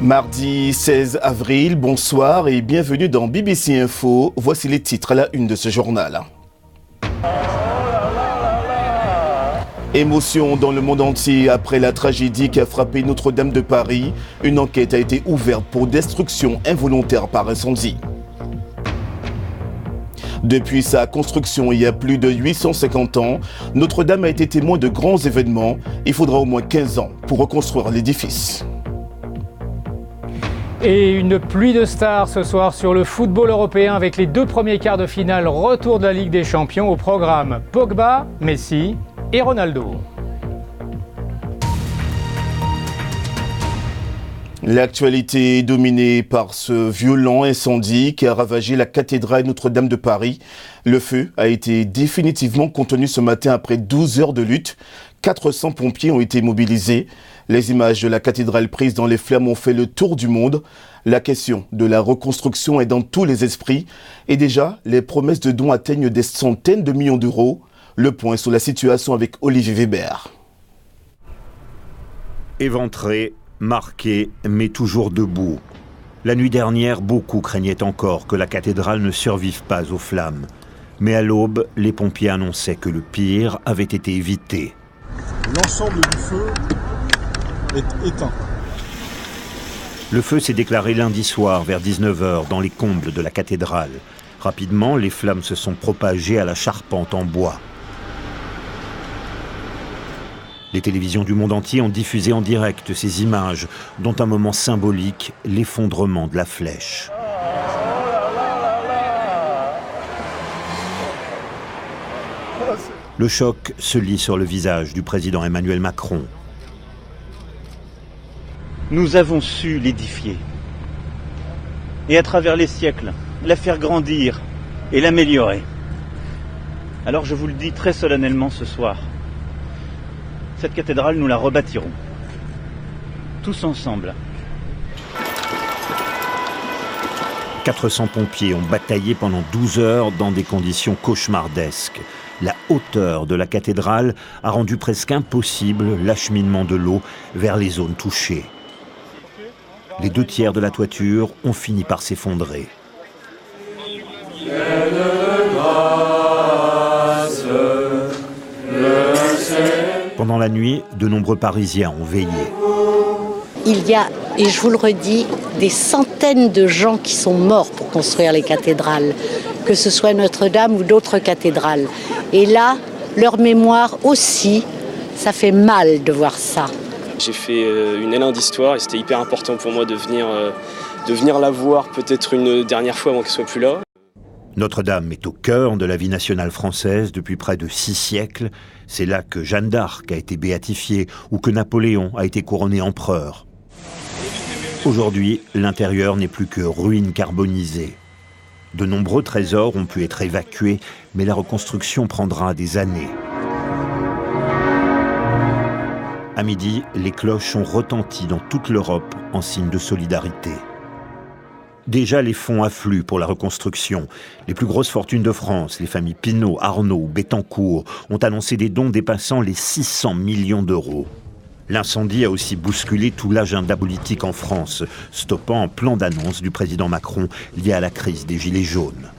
Mardi 16 avril, bonsoir et bienvenue dans BBC Info. Voici les titres à la une de ce journal. Émotion dans le monde entier après la tragédie qui a frappé Notre-Dame de Paris. Une enquête a été ouverte pour destruction involontaire par incendie. Depuis sa construction il y a plus de 850 ans, Notre-Dame a été témoin de grands événements. Il faudra au moins 15 ans pour reconstruire l'édifice. Et une pluie de stars ce soir sur le football européen avec les deux premiers quarts de finale retour de la Ligue des Champions au programme Pogba, Messi et Ronaldo. L'actualité est dominée par ce violent incendie qui a ravagé la cathédrale Notre-Dame de Paris. Le feu a été définitivement contenu ce matin après 12 heures de lutte. 400 pompiers ont été mobilisés. Les images de la cathédrale prises dans les flammes ont fait le tour du monde. La question de la reconstruction est dans tous les esprits. Et déjà, les promesses de dons atteignent des centaines de millions d'euros. Le point sur la situation avec Olivier Weber. Éventré, marqué, mais toujours debout. La nuit dernière, beaucoup craignaient encore que la cathédrale ne survive pas aux flammes. Mais à l'aube, les pompiers annonçaient que le pire avait été évité. L'ensemble du feu est éteint. Le feu s'est déclaré lundi soir vers 19h dans les combles de la cathédrale. Rapidement, les flammes se sont propagées à la charpente en bois. Les télévisions du monde entier ont diffusé en direct ces images, dont un moment symbolique, l'effondrement de la flèche. Le choc se lit sur le visage du président Emmanuel Macron. Nous avons su l'édifier. Et à travers les siècles, la faire grandir et l'améliorer. Alors je vous le dis très solennellement ce soir. Cette cathédrale, nous la rebâtirons. Tous ensemble. 400 pompiers ont bataillé pendant 12 heures dans des conditions cauchemardesques. La hauteur de la cathédrale a rendu presque impossible l'acheminement de l'eau vers les zones touchées. Les 2/3 de la toiture ont fini par s'effondrer. Pendant la nuit, de nombreux Parisiens ont veillé. Il y a, et je vous le redis, des centaines de gens qui sont morts pour construire les cathédrales, que ce soit Notre-Dame ou d'autres cathédrales. Et là, leur mémoire aussi, ça fait mal de voir ça. J'ai fait une élan d'histoire et c'était hyper important pour moi de venir la voir peut-être une dernière fois avant qu'elle soit plus là. Notre-Dame est au cœur de la vie nationale française depuis près de 6 siècles. C'est là que Jeanne d'Arc a été béatifiée ou que Napoléon a été couronné empereur. Aujourd'hui, l'intérieur n'est plus que ruines carbonisées. De nombreux trésors ont pu être évacués, mais la reconstruction prendra des années. À midi, les cloches ont retenti dans toute l'Europe en signe de solidarité. Déjà, les fonds affluent pour la reconstruction. Les plus grosses fortunes de France, les familles Pinault, Arnault ou Bettencourt, ont annoncé des dons dépassant les 600 millions d'euros. L'incendie a aussi bousculé tout l'agenda politique en France, stoppant un plan d'annonce du président Macron lié à la crise des Gilets jaunes.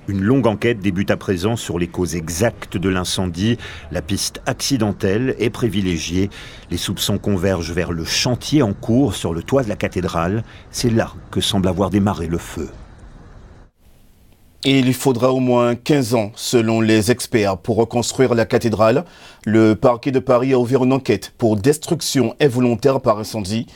Une longue enquête débute à présent sur les causes exactes de l'incendie. La piste accidentelle est privilégiée. Les soupçons convergent vers le chantier en cours sur le toit de la cathédrale. C'est là que semble avoir démarré le feu. Et il faudra au moins 15 ans, selon les experts, pour reconstruire la cathédrale. Le parquet de Paris a ouvert une enquête pour destruction involontaire par incendie.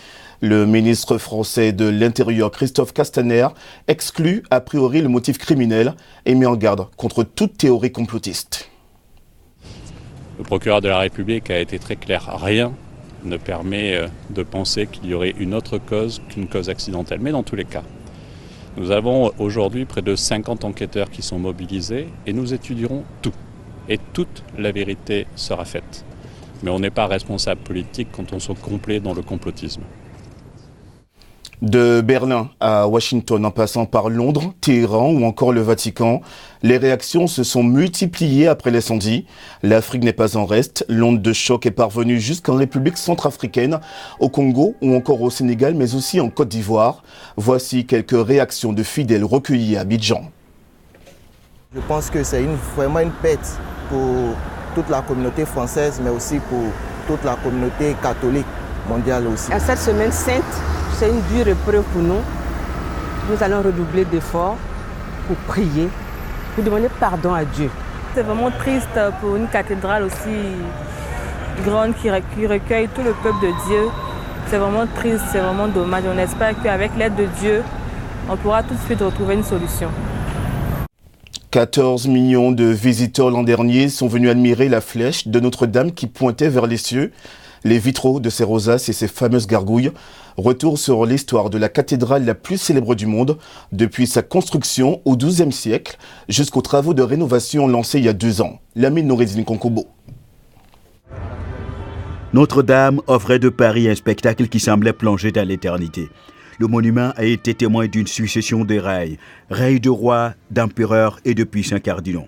Le ministre français de l'Intérieur, Christophe Castaner, exclut a priori le motif criminel et met en garde contre toute théorie complotiste. Le procureur de la République a été très clair. Rien ne permet de penser qu'il y aurait une autre cause qu'une cause accidentelle. Mais dans tous les cas, nous avons aujourd'hui près de 50 enquêteurs qui sont mobilisés et nous étudierons tout. Et toute la vérité sera faite. Mais on n'est pas responsable politique quand on se complaît dans le complotisme. De Berlin à Washington, en passant par Londres, Téhéran ou encore le Vatican, les réactions se sont multipliées après l'incendie. L'Afrique n'est pas en reste. L'onde de choc est parvenue jusqu'en République centrafricaine, au Congo ou encore au Sénégal, mais aussi en Côte d'Ivoire. Voici quelques réactions de fidèles recueillis à Abidjan. Je pense que c'est vraiment une perte pour toute la communauté française, mais aussi pour toute la communauté catholique mondiale aussi. À cette semaine sainte, c'est une dure épreuve pour nous. Nous allons redoubler d'efforts pour prier, pour demander pardon à Dieu. C'est vraiment triste pour une cathédrale aussi grande qui recueille tout le peuple de Dieu. C'est vraiment triste, c'est vraiment dommage. On espère qu'avec l'aide de Dieu, on pourra tout de suite retrouver une solution. 14 millions de visiteurs l'an dernier sont venus admirer la flèche de Notre-Dame qui pointait vers les cieux. Les vitraux de ses rosaces et ses fameuses gargouilles. Retour sur l'histoire de la cathédrale la plus célèbre du monde, depuis sa construction au XIIe siècle jusqu'aux travaux de rénovation lancés il y a 2 ans. Lamine Noureddine Konkobo. Notre-Dame offrait de Paris un spectacle qui semblait plonger dans l'éternité. Le monument a été témoin d'une succession de règnes de rois, d'empereurs et de puissants cardinaux.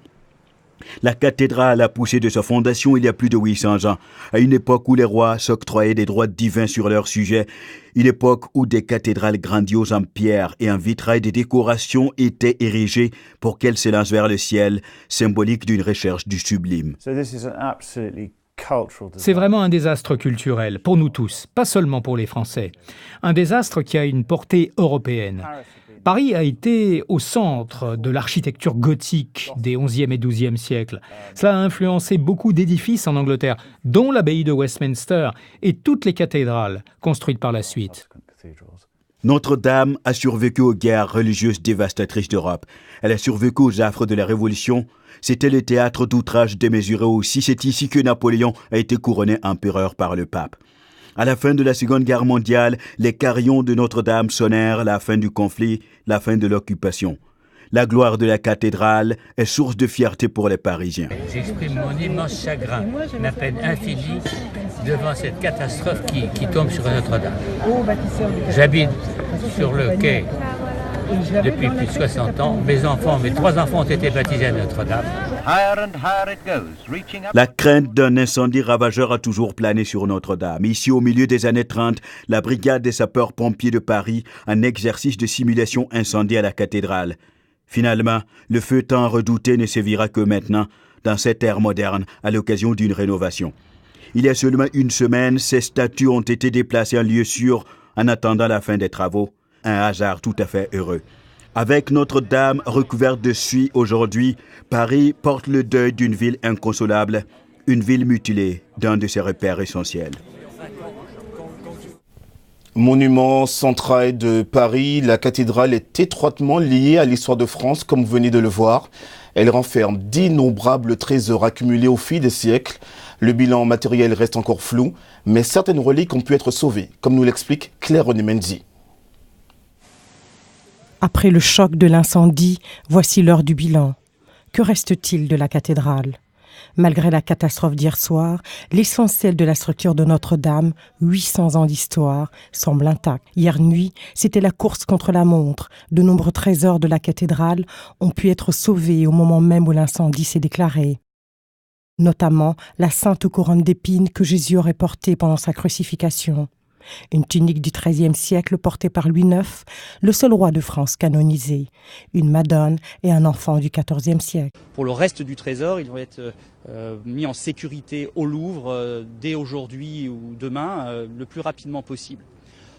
La cathédrale a poussé de sa fondation il y a plus de 800 ans, à une époque où les rois s'octroyaient des droits divins sur leur sujet, une époque où des cathédrales grandioses en pierre et en vitrail de décoration étaient érigées pour qu'elles s'élancent vers le ciel, symbolique d'une recherche du sublime. C'est vraiment un désastre culturel, pour nous tous, pas seulement pour les Français. Un désastre qui a une portée européenne. Paris a été au centre de l'architecture gothique des XIe et XIIe siècles. Cela a influencé beaucoup d'édifices en Angleterre, dont l'abbaye de Westminster et toutes les cathédrales construites par la suite. Notre-Dame a survécu aux guerres religieuses dévastatrices d'Europe. Elle a survécu aux affres de la Révolution. C'était le théâtre d'outrages démesurés aussi. C'est ici que Napoléon a été couronné empereur par le pape. À la fin de la Seconde Guerre mondiale, les carillons de Notre-Dame sonnèrent la fin du conflit, la fin de l'occupation. La gloire de la cathédrale est source de fierté pour les Parisiens. J'exprime mon immense chagrin, ma peine infinie devant cette catastrophe qui tombe sur Notre-Dame. J'habite sur le quai depuis plus de 60 ans. Mes 3 enfants ont été baptisés à Notre-Dame. La crainte d'un incendie ravageur a toujours plané sur Notre-Dame. Ici, au milieu des années 30, la brigade des sapeurs-pompiers de Paris, un exercice de simulation incendie à la cathédrale. Finalement, le feu tant redouté ne sévira que maintenant, dans cette ère moderne, à l'occasion d'une rénovation. Il y a seulement une semaine, ces statues ont été déplacées en lieu sûr en attendant la fin des travaux. Un hasard tout à fait heureux. Avec Notre-Dame recouverte de suie aujourd'hui, Paris porte le deuil d'une ville inconsolable, une ville mutilée d'un de ses repères essentiels. Monument central de Paris, la cathédrale est étroitement liée à l'histoire de France, comme vous venez de le voir. Elle renferme d'innombrables trésors accumulés au fil des siècles. Le bilan matériel reste encore flou, mais certaines reliques ont pu être sauvées, comme nous l'explique Claire René Mendy. Après le choc de l'incendie, voici l'heure du bilan. Que reste-t-il de la cathédrale ? Malgré la catastrophe d'hier soir, l'essentiel de la structure de Notre-Dame, 800 ans d'histoire, semble intact. Hier nuit, c'était la course contre la montre. De nombreux trésors de la cathédrale ont pu être sauvés au moment même où l'incendie s'est déclaré. Notamment la sainte couronne d'épines que Jésus aurait portée pendant sa crucifixion. Une tunique du XIIIe siècle portée par Louis IX, le seul roi de France canonisé. Une Madone et un enfant du XIVe siècle. Pour le reste du trésor, ils vont être mis en sécurité au Louvre dès aujourd'hui ou demain, le plus rapidement possible.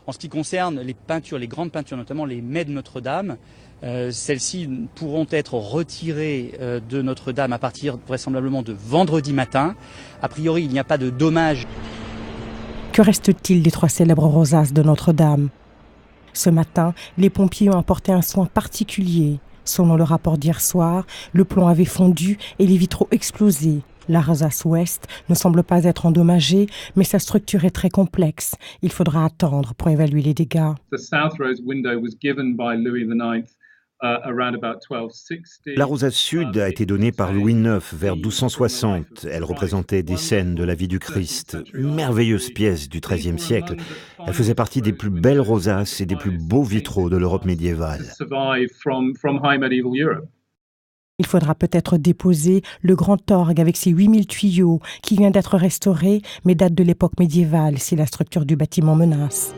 En ce qui concerne les peintures, les grandes peintures, notamment les mets de Notre-Dame, celles-ci pourront être retirées de Notre-Dame à partir vraisemblablement de vendredi matin. A priori, il n'y a pas de dommages. Que reste-t-il des 3 célèbres rosaces de Notre-Dame ? Ce matin, les pompiers ont apporté un soin particulier. Selon le rapport d'hier soir, le plomb avait fondu et les vitraux explosé. La rosace ouest ne semble pas être endommagée, mais sa structure est très complexe. Il faudra attendre pour évaluer les dégâts. The South Rose window was given by Louis IX La rosace sud a été donnée par Louis IX vers 1260. Elle représentait des scènes de la vie du Christ. Une merveilleuse pièce du XIIIe siècle. Elle faisait partie des plus belles rosaces et des plus beaux vitraux de l'Europe médiévale. Il faudra peut-être déposer le grand orgue avec ses 8000 tuyaux qui vient d'être restauré mais date de l'époque médiévale si la structure du bâtiment menace.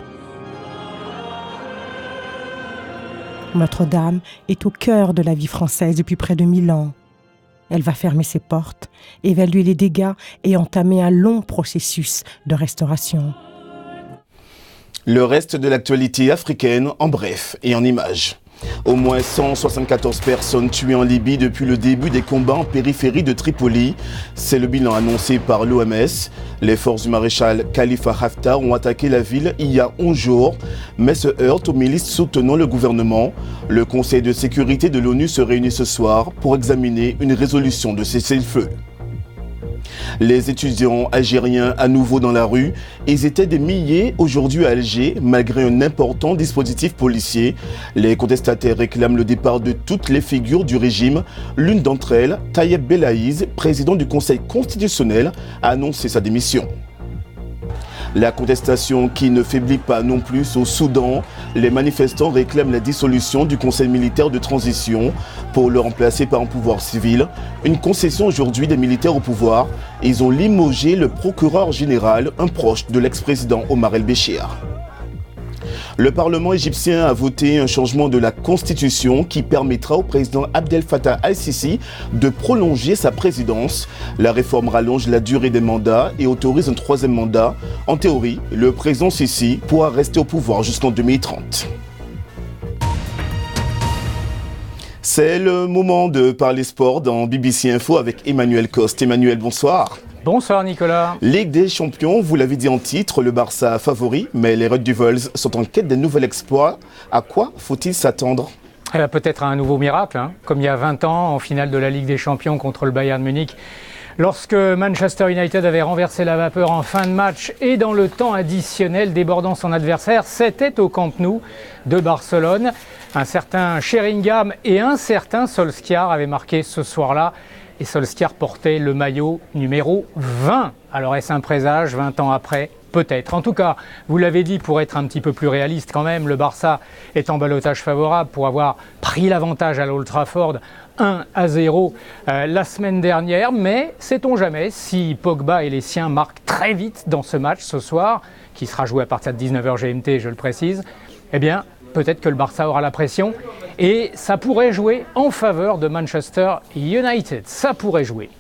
Notre-Dame est au cœur de la vie française depuis près de 1000 ans. Elle va fermer ses portes, évaluer les dégâts et entamer un long processus de restauration. Le reste de l'actualité africaine en bref et en images. Au moins 174 personnes tuées en Libye depuis le début des combats en périphérie de Tripoli. C'est le bilan annoncé par l'OMS. Les forces du maréchal Khalifa Haftar ont attaqué la ville il y a 11 jours, mais se heurtent aux milices soutenant le gouvernement. Le Conseil de sécurité de l'ONU se réunit ce soir pour examiner une résolution de cessez-le-feu. Les étudiants algériens à nouveau dans la rue, ils étaient des milliers aujourd'hui à Alger malgré un important dispositif policier. Les contestataires réclament le départ de toutes les figures du régime. L'une d'entre elles, Tayeb Belaïz, président du Conseil constitutionnel, a annoncé sa démission. La contestation qui ne faiblit pas non plus au Soudan. Les manifestants réclament la dissolution du Conseil militaire de transition pour le remplacer par un pouvoir civil. Une concession aujourd'hui des militaires au pouvoir. Ils ont limogé le procureur général, un proche de l'ex-président Omar el-Béchir. Le Parlement égyptien a voté un changement de la Constitution qui permettra au président Abdel Fattah al-Sisi de prolonger sa présidence. La réforme rallonge la durée des mandats et autorise un troisième mandat. En théorie, le président Sisi pourra rester au pouvoir jusqu'en 2030. C'est le moment de parler sport dans BBC Info avec Emmanuel Coste. Emmanuel, bonsoir. Bonsoir Nicolas. Ligue des champions, vous l'avez dit en titre, le Barça favori, mais les Red Devils sont en quête d'un nouvel exploit. À quoi faut-il s'attendre ? Peut-être à un nouveau miracle, comme il y a 20 ans en finale de la Ligue des champions contre le Bayern Munich. Lorsque Manchester United avait renversé la vapeur en fin de match et dans le temps additionnel débordant son adversaire, c'était au Camp Nou de Barcelone. Un certain Sheringham et un certain Solskjaer avaient marqué ce soir-là. Et Solskjaer portait le maillot numéro 20. Alors est-ce un présage 20 ans après ? Peut-être. En tout cas, vous l'avez dit, pour être un petit peu plus réaliste quand même, le Barça est en ballottage favorable pour avoir pris l'avantage à l'Old Trafford 1-0 la semaine dernière. Mais sait-on jamais si Pogba et les siens marquent très vite dans ce match ce soir, qui sera joué à partir de 19h GMT, je le précise, eh bien, peut-être que le Barça aura la pression et ça pourrait jouer en faveur de Manchester United. Ça pourrait jouer.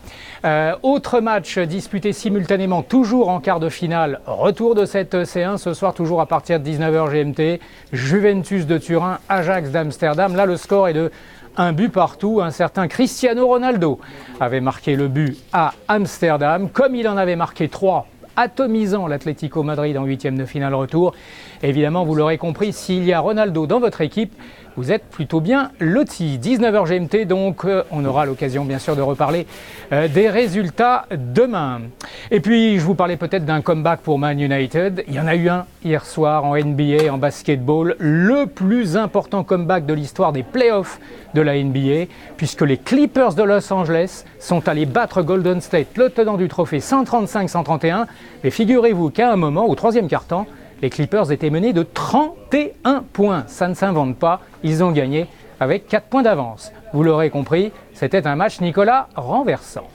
Autre match disputé simultanément, toujours en quart de finale. Retour de cette C1 ce soir, toujours à partir de 19h GMT. Juventus de Turin, Ajax d'Amsterdam. Là, le score est de 1 but partout. Un certain Cristiano Ronaldo avait marqué le but à Amsterdam, comme il en avait marqué 3 atomisant l'Atlético Madrid en huitième de finale retour. Évidemment, vous l'aurez compris, s'il y a Ronaldo dans votre équipe, vous êtes plutôt bien loti. 19h GMT, donc on aura l'occasion bien sûr de reparler des résultats demain. Et puis, je vous parlais peut-être d'un comeback pour Man United. Il y en a eu un hier soir en NBA, en basketball. Le plus important comeback de l'histoire des playoffs de la NBA, puisque les Clippers de Los Angeles sont allés battre Golden State, le tenant du trophée, 135-131. Mais figurez-vous qu'à un moment, au troisième quart-temps, les Clippers étaient menés de 31 points. Ça ne s'invente pas, ils ont gagné avec 4 points d'avance. Vous l'aurez compris, c'était un match, Nicolas, renversant.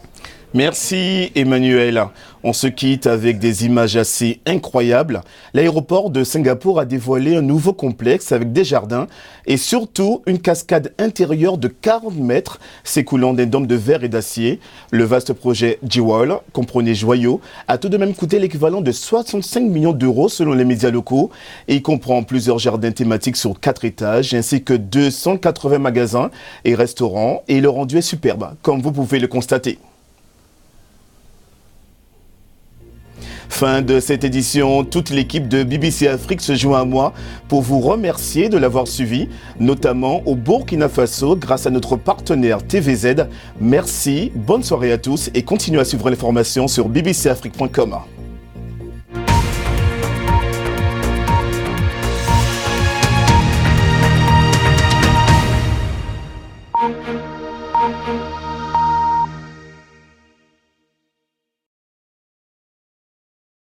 Merci Emmanuel. On se quitte avec des images assez incroyables. L'aéroport de Singapour a dévoilé un nouveau complexe avec des jardins et surtout une cascade intérieure de 40 mètres s'écoulant d'un dôme de verre et d'acier. Le vaste projet Jewel, comprenez joyaux, a tout de même coûté l'équivalent de 65 millions d'euros selon les médias locaux et il comprend plusieurs jardins thématiques sur 4 étages ainsi que 280 magasins et restaurants et le rendu est superbe, comme vous pouvez le constater. Fin de cette édition, toute l'équipe de BBC Afrique se joint à moi pour vous remercier de l'avoir suivi, notamment au Burkina Faso grâce à notre partenaire TVZ. Merci, bonne soirée à tous et continuez à suivre l'information sur bbcafrique.com.